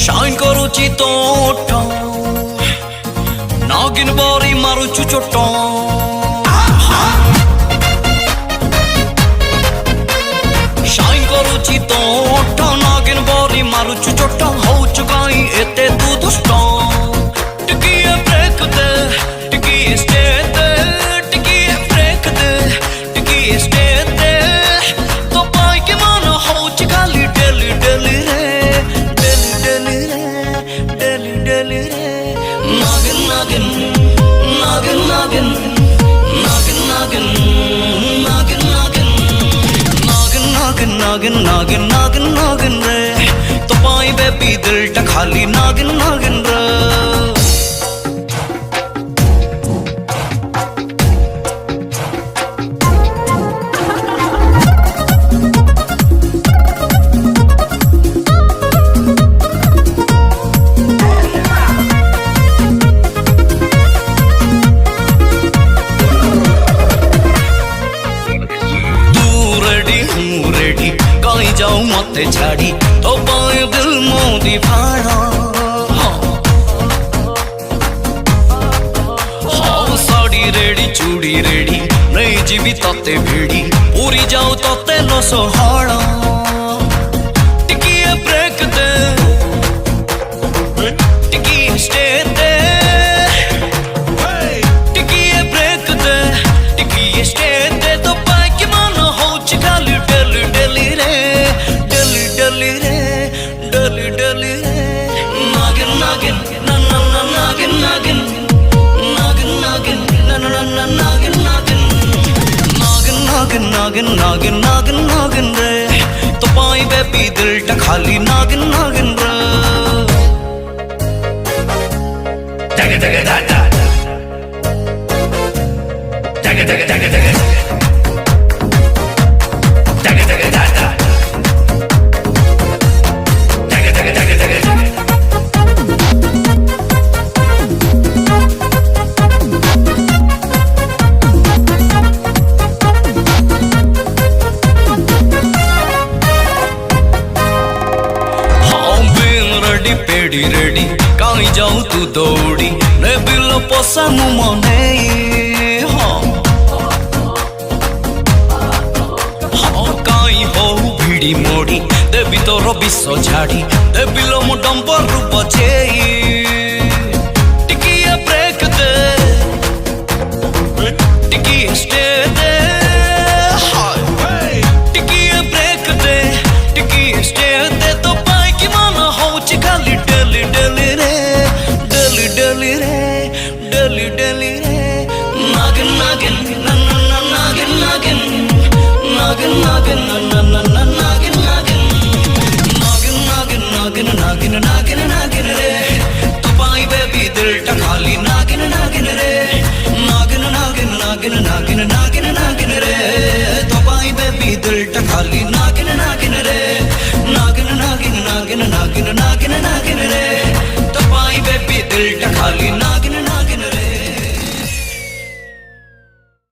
shine करूची तोट नागिन बारी मारुचु चोट शाइन करूची तोट नागिन बारी मारुचु चोट होचु काई एते तू दुष्ट टिकिए ब्रेक दे टिकिए स्टे दे टिकिए ब्रेक दे टिकिए स्टे दे तो पाई के मानो होचु खाली डेली डेली रे Naggin, naggin, naggin, naggin, naggin, naggin, naggin, naggin, naggin, naggin, naggin, naggin, naggin रे तो पाई बेबी दिल टा खाली नागिन नागिन रे जाऊं मते छाड़ी तो पाए दिल मोदी फाड़ा हाँ साड़ी रेडी चूड़ी रेडी नहीं जीवी तते भेड़ी पूरी जाऊं तते लो सोहाड़ा टिकिए ब्रेक दे टिकिए स्टे दे टिकिए ब्रेक दे टिकिए स्टे दे तो पाए के मानो हो चिकाली डेली डेली रे Deli deli naggin naggin na na na naggin naggin naggin naggin na na na naggin naggin naggin naggin naggin naggin naggin naggin re to pai baby dil ta khali naggin naggin re daga daga da da daga daga daga daga Perry ready काई जाऊं तू दौड़ी ने below पोसा मुमने हाँ काई हो भिड़ी मोड़ी देवी तो रबी सो झाड़ी दे बिलो मो डंपर रूप छे टिकिए ब्रेक दे टिकिए स्टे दे टिकिए ब्रेक दे टिकिए स्टे दे तो पाई की माना हो चिकाली डेली डेली रे डेली डेली रे डेली डेली रे नागिन नागिन ना ना ना नागिन नागिन नागिन नागिन ना ना ना ना नागिन नागिन नागिन नागिन नागिन नागिन नागिन रे तो पाई बेबी दिल टा खाली नागिन नागिन रे नागिन नागिन नागिन नागिन नागिन नागिन रे तो पाई बेबी दिल टा खाली नागिन नागिन रे नागिन नागिन नागिन नागिन नागिन नागिन रे तो पाई बेबी दिल टा खाली नागिन